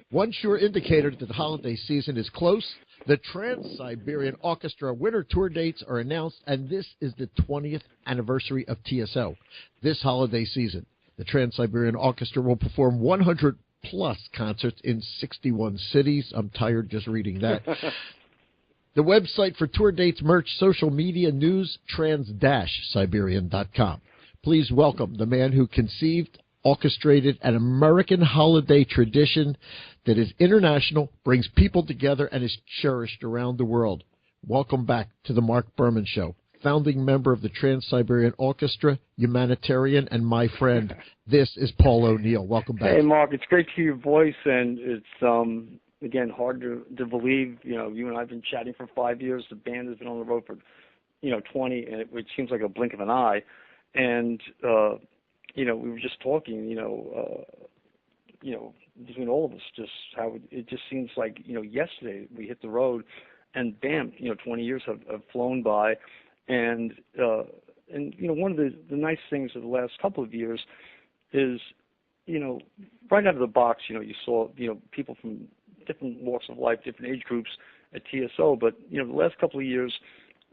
One sure indicator that the holiday season is close. The Trans-Siberian Orchestra winter tour dates are announced, and this is the 20th anniversary of TSO. This holiday season, the Trans-Siberian Orchestra will perform 100-plus concerts in 61 cities. I'm tired just reading that. The website for tour dates, merch, social media, news, trans-siberian.com. Please welcome the man who conceived, orchestrated an American holiday tradition that is international, brings people together, and is cherished around the world. Welcome back to the Marc Berman Show. Founding member of the Trans-Siberian Orchestra, humanitarian, and my friend. This is Paul ONeill. Welcome back. Hey, Marc, it's great to hear your voice, and it's, again, hard to believe. You know, you and I have been chatting for 5 years. The band has been on the road for, 20, and it seems like a blink of an eye. And, we were just talking, between all of us, just how it just seems like, yesterday we hit the road, and bam, 20 years have flown by. And one of the nice things of the last couple of years is, right out of the box, you saw, people from different walks of life, different age groups at TSO. But, the last couple of years,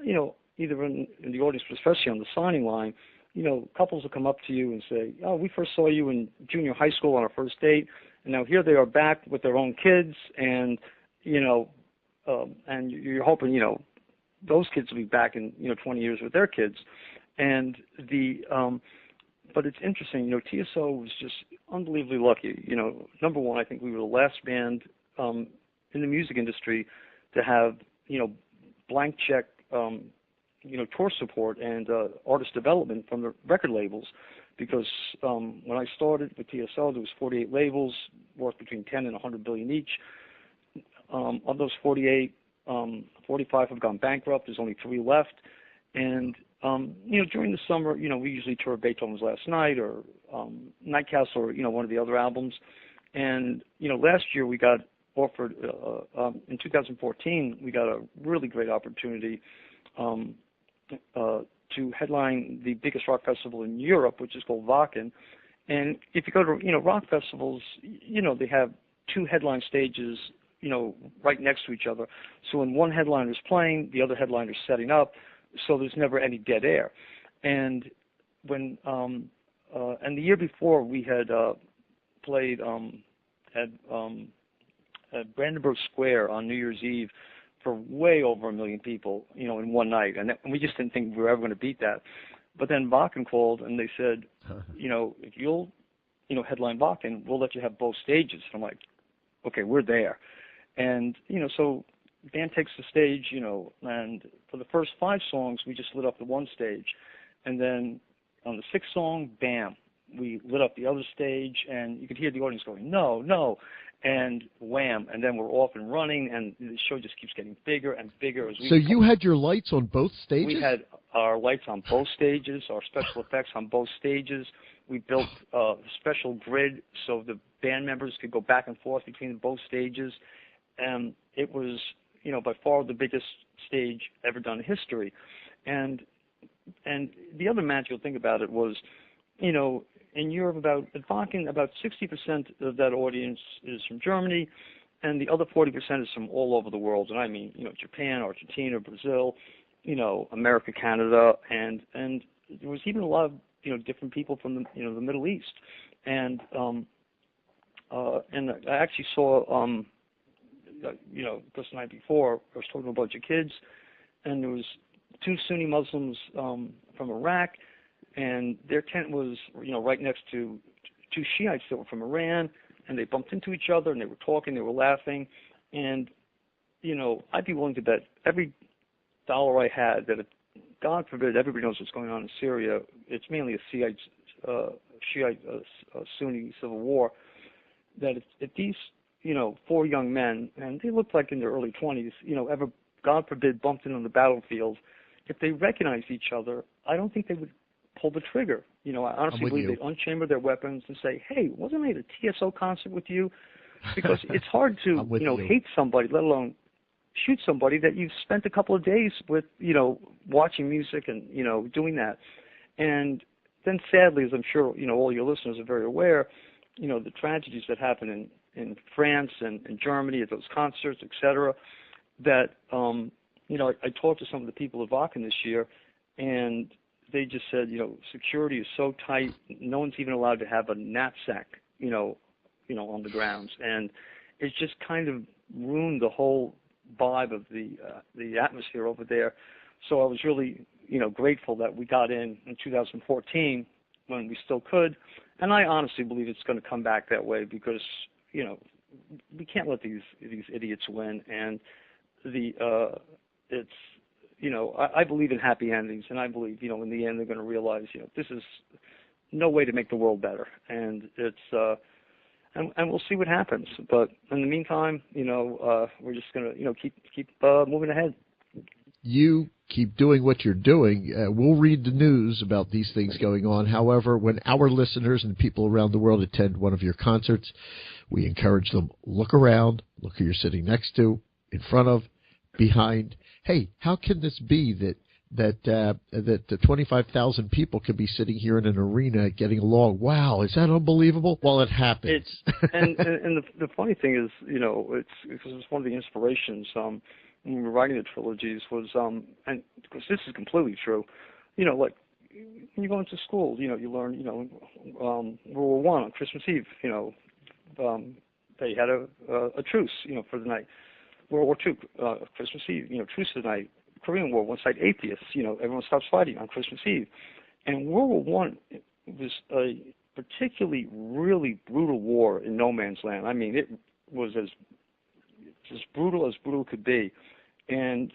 either in the audience, but especially on the signing line, couples will come up to you and say, oh, we first saw you in junior high school on our first date, and now here they are back with their own kids, and, and you're hoping, those kids will be back in, 20 years with their kids. And but it's interesting, TSO was just unbelievably lucky. Number one, I think we were the last band in the music industry to have, blank check, tour support and artist development from the record labels, because when I started with TSO, there was 48 labels worth between 10 and 100 billion each. Of those 48, 45 have gone bankrupt. There's only 3 left. And during the summer, we usually tour Beethoven's Last Night or Nightcastle or one of the other albums. And last year we got offered in 2014 we got a really great opportunity to headline the biggest rock festival in Europe, which is called Wacken. And if you go to, rock festivals, they have 2 headline stages, right next to each other. So when one headliner's playing, the other headliner's setting up, so there's never any dead air. And when, and the year before we had played at Brandenburg Square on New Year's Eve for way over 1 million people, in one night. And we just didn't think we were ever going to beat that. But then Wacken called and they said, if you'll, headline Wacken, we'll let you have both stages. And I'm like, okay, we're there. And, so the band takes the stage, and for the first 5 songs, we just lit up the one stage. And then on the 6th song, bam, we lit up the other stage, and you could hear the audience going, no, no. And wham, and then we're off and running, and the show just keeps getting bigger and bigger. So you had your lights on both stages? We had our lights on both stages, our special effects on both stages. We built a special grid so the band members could go back and forth between both stages. And it was, by far the biggest stage ever done in history. And the other magical thing about it was, in Europe, at Wacken, about 60% of that audience is from Germany, and the other 40% is from all over the world. And I mean, Japan, Argentina, Brazil, America, Canada, and there was even a lot of, different people from the, the Middle East. And I actually saw, just the night before, I was talking to a bunch of kids, and there was 2 Sunni Muslims from Iraq, and their tent was, right next to 2 Shiites that were from Iran, and they bumped into each other, and they were talking, they were laughing, and, I'd be willing to bet every dollar I had that if, God forbid, everybody knows what's going on in Syria, it's mainly a Shiite Sunni civil war, that if these, 4 young men, and they looked like in their early 20s, ever, God forbid, bumped in on the battlefield, if they recognized each other, I don't think they would pull the trigger. I honestly believe they'd unchamber their weapons and say, hey, wasn't I at a TSO concert with you? Because it's hard to, hate somebody, let alone shoot somebody that you've spent a couple of days with, watching music and, doing that. And then sadly, as I'm sure, all your listeners are very aware, the tragedies that happen in France and in Germany at those concerts, etc. That I talked to some of the people at Wacken this year, and they just said, security is so tight, no one's even allowed to have a knapsack, on the grounds, and it's just kind of ruined the whole vibe of the atmosphere over there. So I was really, grateful that we got in 2014 when we still could, and I honestly believe it's going to come back that way because, we can't let these idiots win, and I believe in happy endings, and I believe, in the end they're going to realize, this is no way to make the world better, and it's and we'll see what happens. But in the meantime, we're just going to, keep moving ahead. You keep doing what you're doing. We'll read the news about these things going on. However, when our listeners and people around the world attend one of your concerts, we encourage them, look around, look who you're sitting next to, in front of, behind. Hey, how can this be that the 25,000 people could be sitting here in an arena getting along? Wow, is that unbelievable? Well, it happens. And the funny thing is, it's because it's one of the inspirations when we were writing the trilogies was, and because this is completely true, like when you go into school, you learn, World War I on Christmas Eve, they had a truce, for the night. World War II, Christmas Eve, truce for the night. Korean War, one side atheists, everyone stops fighting on Christmas Eve. And World War I was a particularly really brutal war in no man's land. I mean, it was as brutal could be. And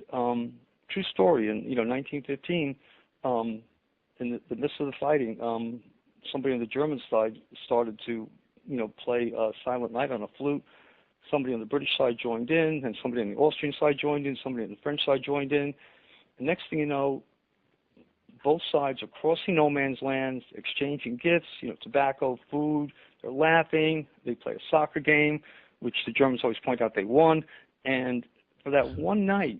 true story, in 1915, in the midst of the fighting, somebody on the German side started to play Silent Night on a flute. Somebody on the British side joined in, and somebody on the Austrian side joined in, somebody on the French side joined in. The next thing you know, both sides are crossing no man's land, exchanging gifts, tobacco, food. They're laughing. They play a soccer game, which the Germans always point out they won. And for that one night,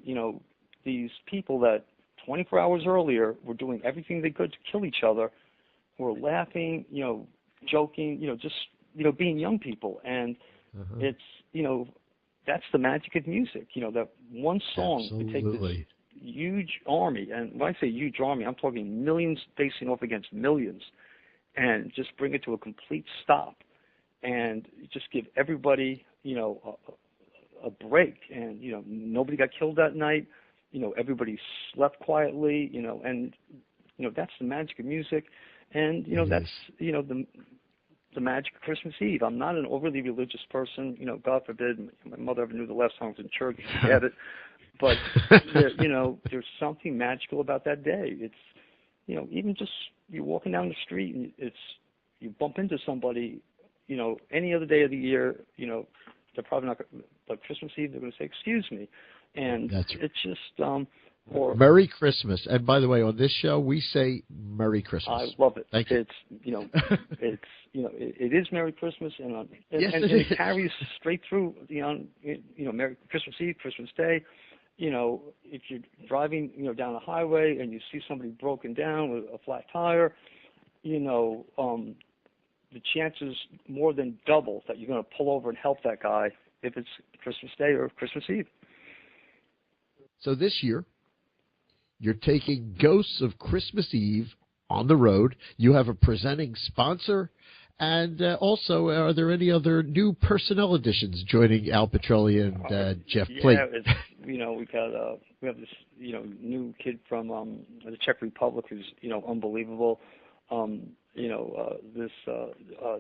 these people that 24 hours earlier were doing everything they could to kill each other were laughing, joking, just, being young people. And it's, that's the magic of music, that one song could take this huge army, and when I say huge army, I'm talking millions facing off against millions, and just bring it to a complete stop, and just give everybody, a break, and, nobody got killed that night, everybody slept quietly, and, that's the magic of music, and, that's, the magic of Christmas Eve. I'm not an overly religious person, God forbid my mother ever knew the last song was in church, forget it. But there's something magical about that day. It's, even just you're walking down the street and you bump into somebody, any other day of the year, they're probably not, but Christmas Eve they're going to say, "Excuse me," and it's just or Merry Christmas. And by the way, on this show we say Merry Christmas. I love it. Thank you. It's it is Merry Christmas, and yes, and it carries straight through Merry Christmas Eve, Christmas Day. If you're driving, down the highway and you see somebody broken down with a flat tire, the chances more than double that you're going to pull over and help that guy if it's Christmas Day or Christmas Eve. So this year, you're taking Ghosts of Christmas Eve on the road. You have a presenting sponsor. And also, are there any other new personnel additions joining Al Petrelli and Jeff Plate? Yeah, we have this new kid from the Czech Republic who's unbelievable. This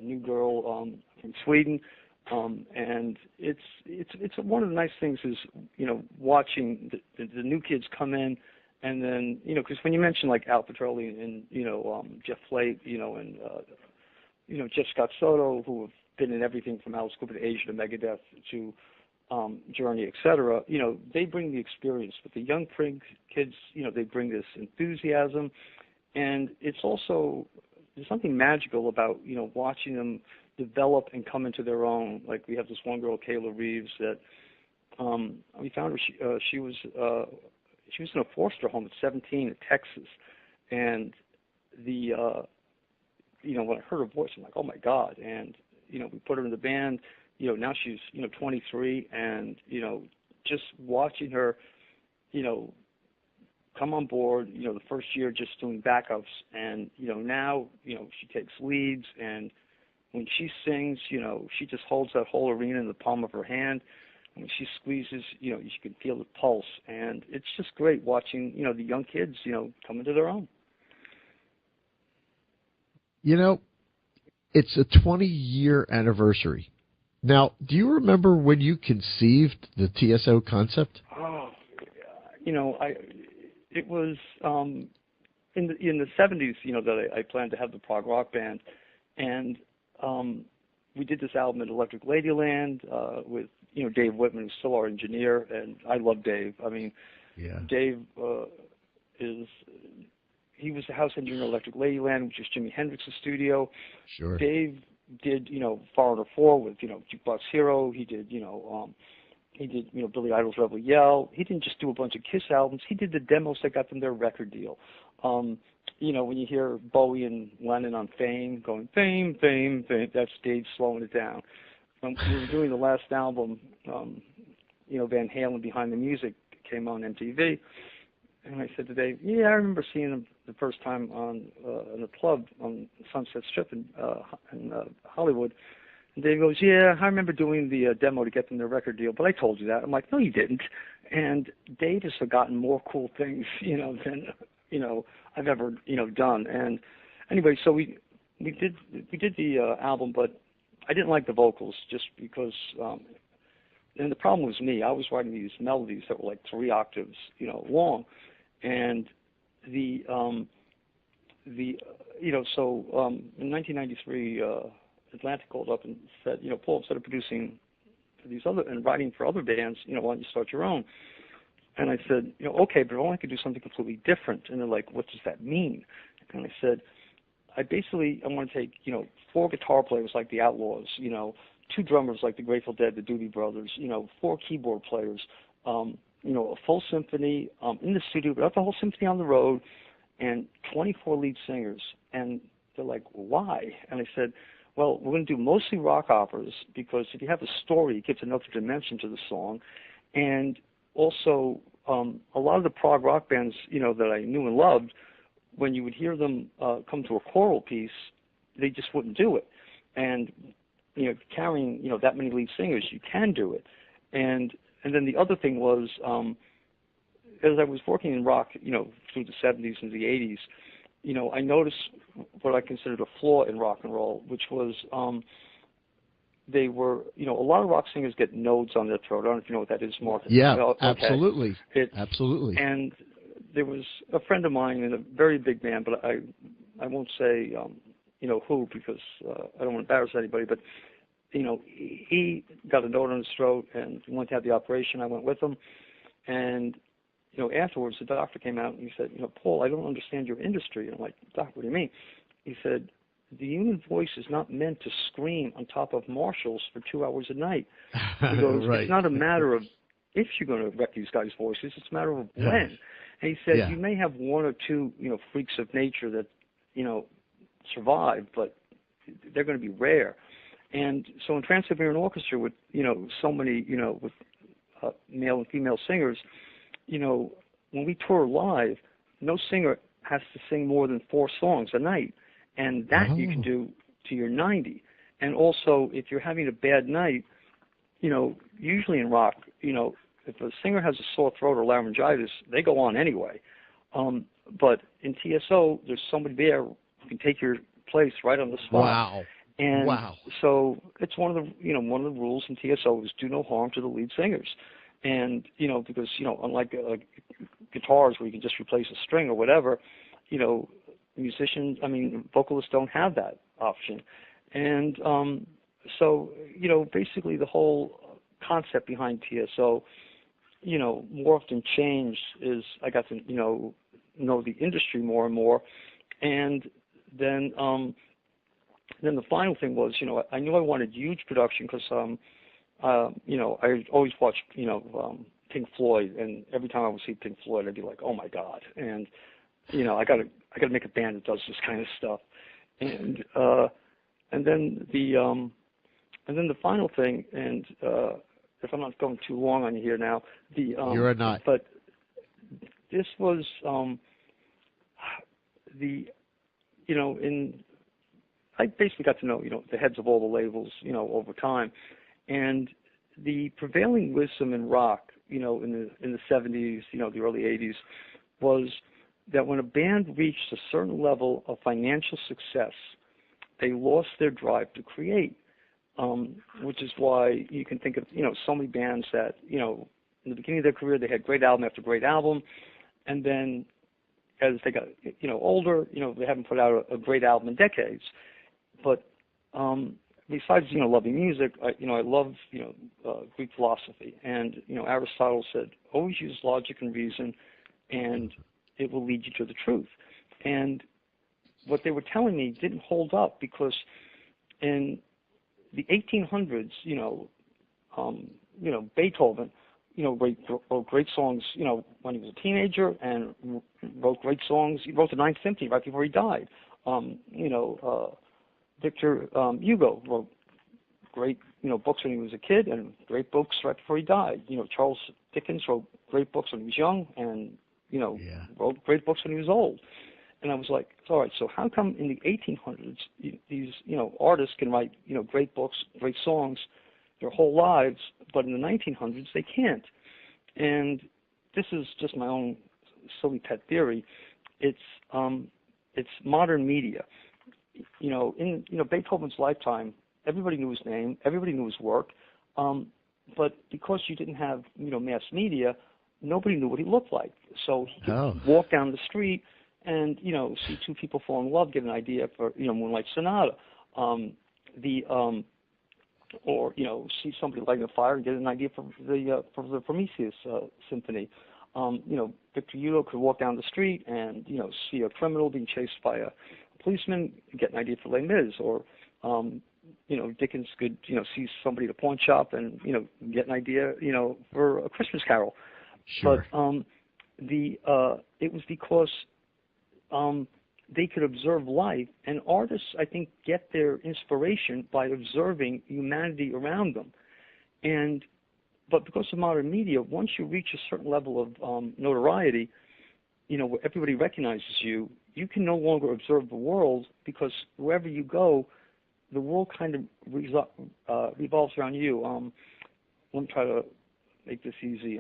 new girl from Sweden, and it's one of the nice things is watching the new kids come in, and then because when you mention like Al Petrelli and Jeff Plate, and Jeff Scott Soto, who have been in everything from Alice Cooper to Asia to Megadeth to Journey, etc. They bring the experience, but the young kids, they bring this enthusiasm, and it's also there's something magical about watching them develop and come into their own. Like we have this one girl, Kayla Reeves, that we found her. She was in a foster home at 17 in Texas, and when I heard her voice, I'm like, oh my God, and we put her in the band, now she's 23, and just watching her come on board, the first year just doing backups, and now she takes leads, and when she sings, she just holds that whole arena in the palm of her hand. When she squeezes, you can feel the pulse, and it's just great watching the young kids come into their own. It's a 20-year anniversary. Now, do you remember when you conceived the TSO concept? Oh, it was in the 70s, that I planned to have the prog rock band, and we did this album at Electric Ladyland with Dave Whitman, who's still our engineer, and I love Dave. I mean, yeah. Dave he was the house engineer at Electric Ladyland, which is Jimi Hendrix's studio. Sure. Dave did Foreigner 4 with Jukebox Hero. He did Billy Idol's Rebel Yell. He didn't just do a bunch of Kiss albums. He did the demos that got them their record deal. When you hear Bowie and Lennon on Fame going Fame, Fame, Fame, that's Dave slowing it down. We were doing the last album, Van Halen Behind the Music came on MTV, and I said to Dave, yeah, I remember seeing him the first time in the club on Sunset Strip in Hollywood. And Dave goes, yeah, I remember doing the demo to get them their record deal, but I told you that. I'm like, no, you didn't. And Dave has forgotten more cool things, than I've ever done. And anyway, so we did the album, but I didn't like the vocals just because. And the problem was me. I was writing these melodies that were like 3 octaves, long, and in 1993, Atlantic called up and said, Paul, instead of producing for these other and writing for other bands, why don't you start your own? And I said, okay, but I want to do something completely different. And they're like, what does that mean? And I said, I want to take, 4 guitar players like the Outlaws, 2 drummers like the Grateful Dead, the Doobie Brothers, 4 keyboard players, a full symphony in the studio, but not the whole symphony on the road, and 24 lead singers. And they're like, why? And I said, well, we're going to do mostly rock operas because if you have a story, it gives another dimension to the song. And also, a lot of the prog rock bands, that I knew and loved, when you would hear them come to a choral piece, they just wouldn't do it. And carrying that many lead singers, you can do it. And then the other thing was, as I was working in rock, through the 70s and the 80s, I noticed what I considered a flaw in rock and roll, which was they were, a lot of rock singers get nodes on their throat. I don't know if you know what that is, Marc. Yeah, okay. Absolutely. Absolutely. And there was a friend of mine in a very big band, but I won't say, who, because I don't want to embarrass anybody, but, he got a node on his throat and wanted to have the operation. I went with him. And, afterwards, the doctor came out and he said, Paul, I don't understand your industry. And I'm like, Doc, what do you mean? He said, the human voice is not meant to scream on top of Marshalls for 2 hours a night. He goes, right. It's not a matter of if you're going to wreck these guys' voices, it's a matter of when. And he said, you may have 1 or 2, freaks of nature that, survive, but they're going to be rare. And so in Trans-Siberian Orchestra with, so many, with male and female singers, when we tour live, no singer has to sing more than 4 songs a night. And that you can do to your 90. And also, if you're having a bad night, usually in rock, if a singer has a sore throat or laryngitis, they go on anyway. But in TSO, there's somebody there who can take your place right on the spot. Wow. And so it's one of the rules in TSO is do no harm to the lead singers. And, because, unlike guitars where you can just replace a string or whatever, vocalists don't have that option. And so, basically the whole concept behind TSO, morphed and changed as I got to, know the industry more and more. And then the final thing was, I knew I wanted huge production because, I always watched, Pink Floyd, and every time I would see Pink Floyd, I'd be like, oh my God. And, I gotta make a band that does this kind of stuff. And then the And then the final thing, and if I'm not going too long on you here now, you're not. But this was I basically got to know the heads of all the labels over time, and the prevailing wisdom in rock in the 70s, the early 80s, was that when a band reached a certain level of financial success, they lost their drive to create, which is why you can think of, so many bands that, in the beginning of their career, they had great album after great album, and then as they got, older, they haven't put out a great album in decades. But besides, loving music, I love, Greek philosophy. And, Aristotle said, always use logic and reason, and it will lead you to the truth. And what they were telling me didn't hold up, because in the 1800s, Beethoven, wrote great songs, when he was a teenager, and wrote great songs. He wrote the Ninth Symphony right before he died. Victor Hugo wrote great, books when he was a kid, and great books right before he died. Charles Dickens wrote great books when he was young, and wrote great books when he was old. And I was like, all right, so how come in the 1800s these artists can write great books, great songs their whole lives, but in the 1900s they can't? And this is just my own silly pet theory. It's modern media. In Beethoven's lifetime, everybody knew his name, everybody knew his work, but because you didn't have mass media, nobody knew what he looked like. So he could walk down the street and see two people fall in love, get an idea for Moonlight Sonata, or see somebody lighting a fire and get an idea for the Prometheus symphony. Victor Hugo could walk down the street and see a criminal being chased by a policeman, get an idea for Les Mis, or Dickens could see somebody at a pawn shop and get an idea for A Christmas Carol. Sure. But it was because they could observe life, and artists, I think, get their inspiration by observing humanity around them. But because of modern media, once you reach a certain level of notoriety, where everybody recognizes you, you can no longer observe the world, because wherever you go, the world kind of revolves around you. Let me try to make this easy.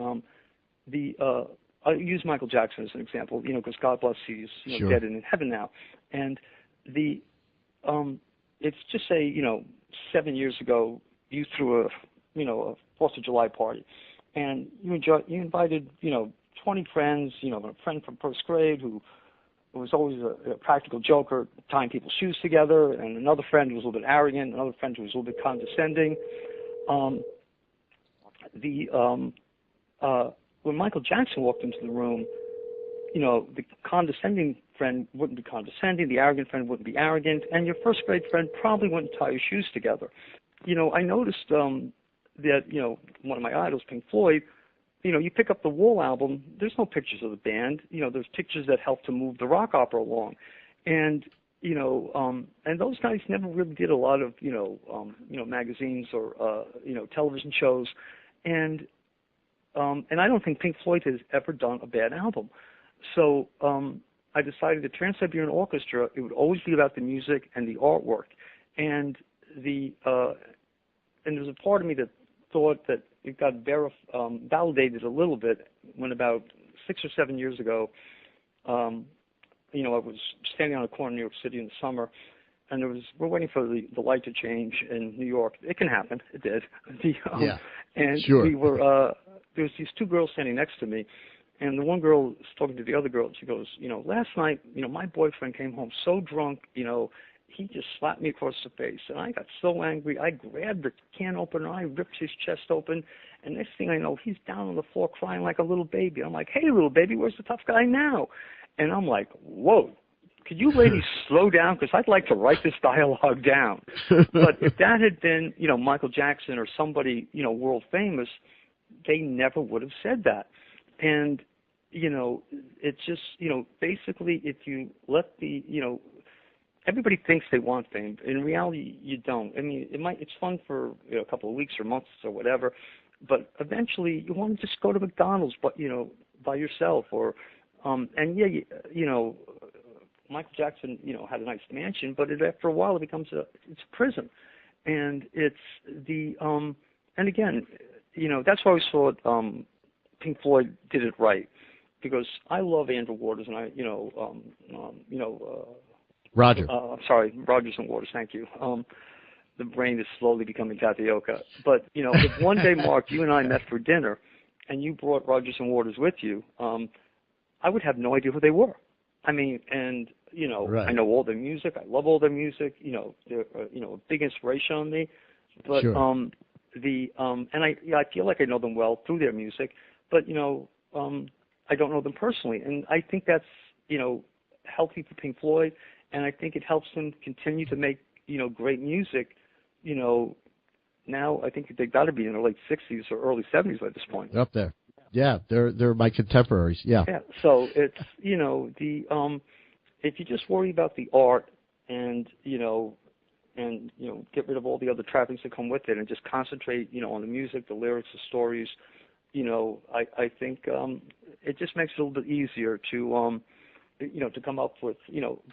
I use Michael Jackson as an example, because God bless, he's Sure. dead and in heaven now. And it's just say 7 years ago you threw a 4th of July party, and you invited 20 friends, a friend from first grade who was always a practical joker, tying people's shoes together, and another friend who was a little bit arrogant, another friend who was a little bit condescending. When Michael Jackson walked into the room, the condescending friend wouldn't be condescending, the arrogant friend wouldn't be arrogant, and your first grade friend probably wouldn't tie your shoes together. I noticed that, one of my idols, Pink Floyd, you pick up the Wall album, there's no pictures of the band. There's pictures that help to move the rock opera along. And, and those guys never really did a lot of, magazines or, television shows. And I don't think Pink Floyd has ever done a bad album. So I decided the Trans-Siberian Orchestra, it would always be about the music and the artwork. And and there's a part of me that thought that it got validated a little bit when about 6 or 7 years ago, I was standing on a corner in New York City in the summer, and we're waiting for the light to change in New York. It can happen. It did. And sure. There was these two girls standing next to me, and the one girl was talking to the other girl, and she goes, last night, my boyfriend came home so drunk, he just slapped me across the face, and I got so angry. I grabbed the can opener, I ripped his chest open, and next thing I know, he's down on the floor crying like a little baby. I'm like, hey, little baby, where's the tough guy now? And I'm like, whoa, could you ladies slow down? Because I'd like to write this dialogue down. But if that had been, Michael Jackson or somebody, world famous, they never would have said that. And, it's just, basically if you let everybody thinks they want fame. In reality, you don't. I mean, it's fun for a couple of weeks or months or whatever, but eventually you want to just go to McDonald's, but by yourself, or and yeah, Michael Jackson, had a nice mansion, but after a while it's a prison, and it's the and again, that's why I always thought Pink Floyd did it right, because I love Andrew Waters, and Roger. I'm sorry, Rogers and Waters. Thank you. The brain is slowly becoming tapioca. But if one day, Mark, you and I met for dinner, and you brought Rogers and Waters with you, I would have no idea who they were. I mean, and Right. I know all their music. I love all their music. They're a big inspiration on me. But Sure. and I feel like I know them well through their music. But I don't know them personally, and I think that's healthy for Pink Floyd, and I think it helps them continue to make great music. Now I think they've got to be in their late 60s or early 70s by this point. Up there. Yeah, they're my contemporaries. Yeah. Yeah. So it's if you just worry about the art and get rid of all the other trappings that come with it and just concentrate on the music, the lyrics, the stories, I think it just makes it a little bit easier to to come up with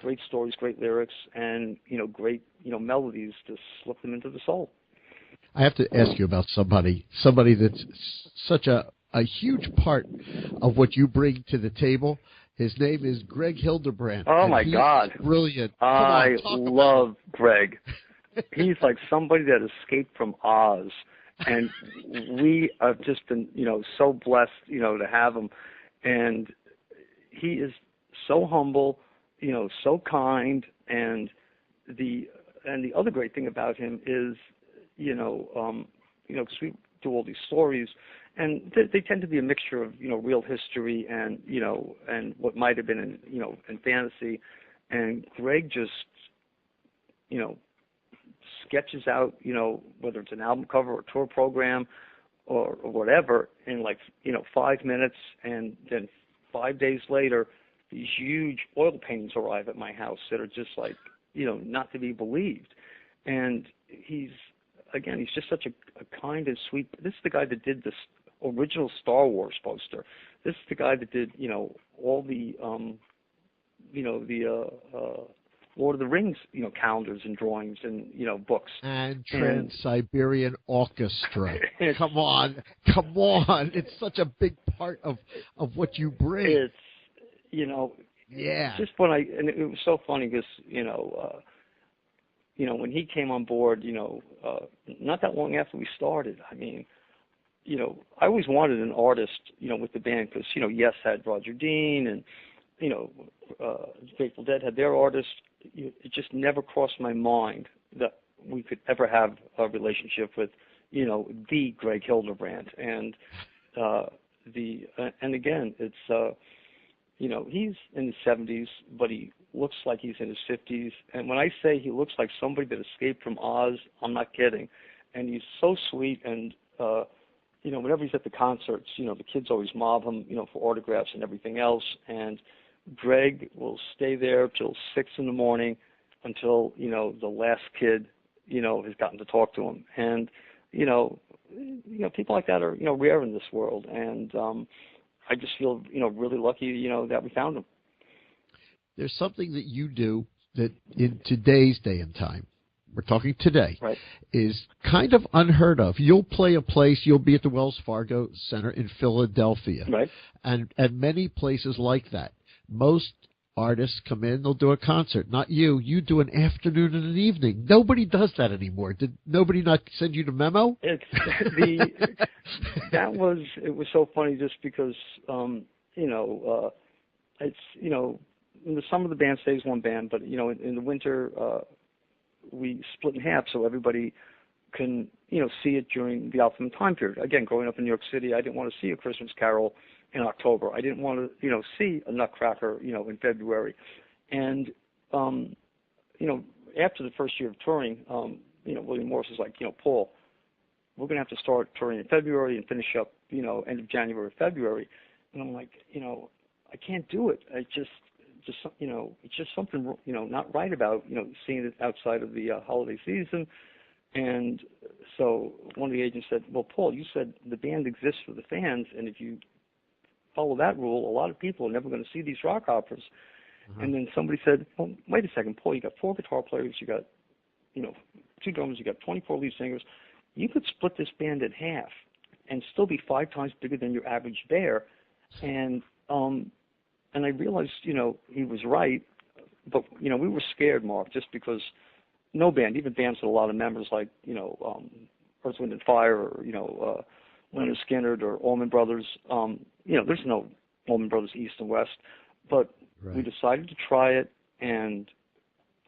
great stories, great lyrics, and great melodies to slip them into the soul. I have to ask you about somebody that's such a huge part of what you bring to the table. His name is Greg Hildebrandt. Oh, my God. Brilliant. I love Greg. He's like somebody that escaped from Oz. And we have just been, so blessed, to have him. And he is so humble, so kind. And the other great thing about him is, because we do all these stories, and they tend to be a mixture of, real history and, and what might have been in fantasy. And Greg just, sketches out, whether it's an album cover or tour program or whatever in 5 minutes, and then 5 days later, these huge oil paintings arrive at my house that are just not to be believed. And he's just such a kind and sweet. This is the guy that did this original Star Wars poster. This is the guy that did, all the, Lord of the Rings, calendars and drawings and, books. And Trans-Siberian Orchestra. Come on. It's such a big part of what you bring. It's, yeah. Just and it was so funny because, when he came on board, not that long after we started, I mean, I always wanted an artist, with the band because, Yes had Roger Dean and, Grateful Dead had their artist. It just never crossed my mind that we could ever have a relationship with, the Greg Hildebrandt. And and again, it's, he's in his 70s, but he looks like he's in his 50s. And when I say he looks like somebody that escaped from Oz, I'm not kidding. And he's so sweet. And, whenever he's at the concerts, the kids always mob him, for autographs and everything else. And Greg will stay there till 6 a.m. until, the last kid, has gotten to talk to him. And, people like that are, rare in this world. And I just feel, really lucky, that we found him. There's something that you do that in today's day and time, we're talking today, right, is kind of unheard of. You'll play a place, you'll be at the Wells Fargo Center in Philadelphia, right, and many places like that. Most artists come in, they'll do a concert. Not you. You do an afternoon and an evening. Nobody does that anymore. Did nobody not send you the memo? It was so funny just because, it's, in the summer the band stays one band, but, in the winter, we split in half so everybody can, see it during the optimum time period. Again, growing up in New York City, I didn't want to see A Christmas Carol in October. I didn't want to, see a Nutcracker, in February. And, after the first year of touring, William Morris was like, Paul, we're going to have to start touring in February and finish up, end of January, February. And I'm like, I can't do it. just, it's just something, not right about, seeing it outside of the holiday season. And so one of the agents said, well, Paul, you said the band exists for the fans, and if you follow that rule, a lot of people are never going to see these rock operas. And then somebody said, well, wait a second, Paul, you got 4 guitar players, you got, 2 drummers, you got 24 lead singers. You could split this band in half and still be 5 times bigger than your average bear. And I realized, he was right, but, we were scared, Mark, just because no band, even bands with a lot of members like, Earth, Wind and Fire, or, Leonard Skinner or Allman Brothers, there's no Allman Brothers East and West, but we decided to try it, and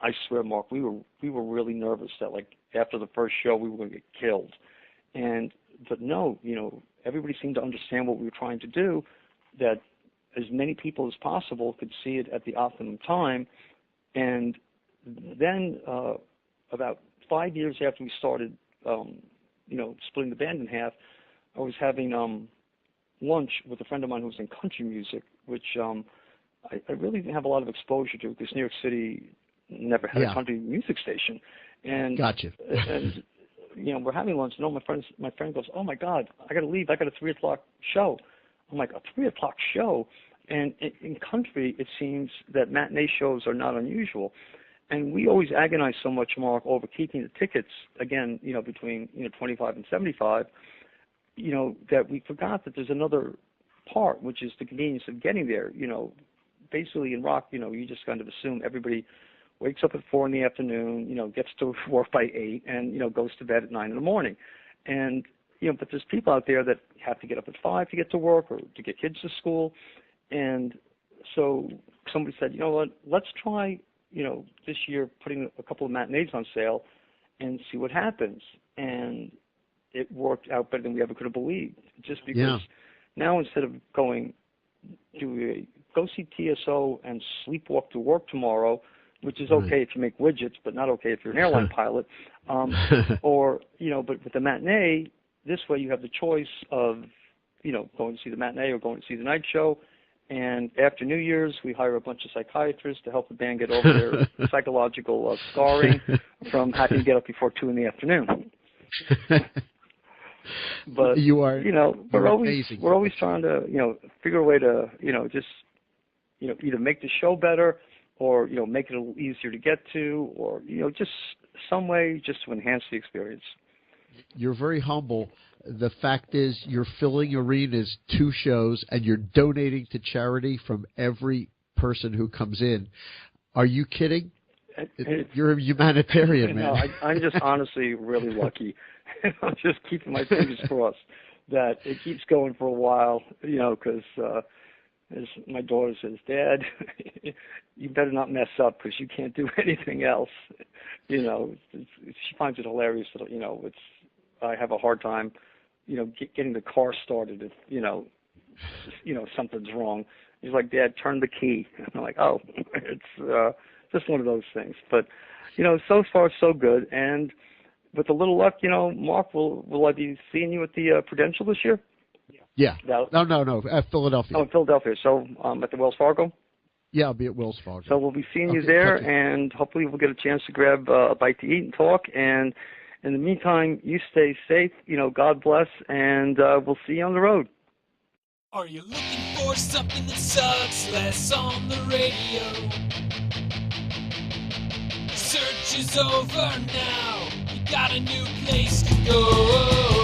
I swear, Mark, we were really nervous that, like, after the first show we were going to get killed. But no, everybody seemed to understand what we were trying to do, that as many people as possible could see it at the optimum time. And then about 5 years after we started, splitting the band in half, I was having lunch with a friend of mine who was in country music, which I really didn't have a lot of exposure to because New York City never had a country music station. And gotcha. And we're having lunch, and my friend goes, "Oh my God, I got to leave. I got a 3 o'clock show." I'm like, "A 3 o'clock show?" And in country, it seems that matinee shows are not unusual. And we always agonize so much, Mark, over keeping the tickets, again, between 25 and 75, that we forgot that there's another part, which is the convenience of getting there. Basically in rock, you just kind of assume everybody wakes up at 4 in the afternoon, gets to work by 8, and, goes to bed at 9 in the morning. And, but there's people out there that have to get up at 5 to get to work or to get kids to school. And so somebody said, you know what, let's try, this year putting a couple of matinees on sale and see what happens. And it worked out better than we ever could have believed, just because now instead of going, go see TSO and sleepwalk to work tomorrow, which is okay if you make widgets, but not okay if you're an airline pilot. Or, but with the matinee, this way you have the choice of, going to see the matinee or going to see the night show. And after New Year's, we hire a bunch of psychiatrists to help the band get over their psychological scarring from having to get up before 2 in the afternoon. But, you are, we're always trying to, figure a way to, just, either make the show better or, make it a little easier to get to, or, just some way just to enhance the experience. You're very humble. The fact is you're filling arenas 2 shows and you're donating to charity from every person who comes in. Are you kidding? You're a humanitarian, man. No, I'm just honestly really lucky. I'm just keeping my fingers crossed that it keeps going for a while, because as my daughter says, Dad, you better not mess up because you can't do anything else. She finds it hilarious that, I have a hard time, getting the car started if, something's wrong. He's like, Dad, turn the key. And I'm like, oh, it's just one of those things. But, so far so good. And with a little luck, Mark, will I be seeing you at the Prudential this year? Yeah. No. At Philadelphia. Oh, in Philadelphia. So at the Wells Fargo? Yeah, I'll be at Wells Fargo. So we'll be seeing you there, and hopefully we'll get a chance to grab a bite to eat and talk. And in the meantime, you stay safe. God bless, and we'll see you on the road. Are you looking for something that sucks less on the radio? Search is over now. You got a new place to go.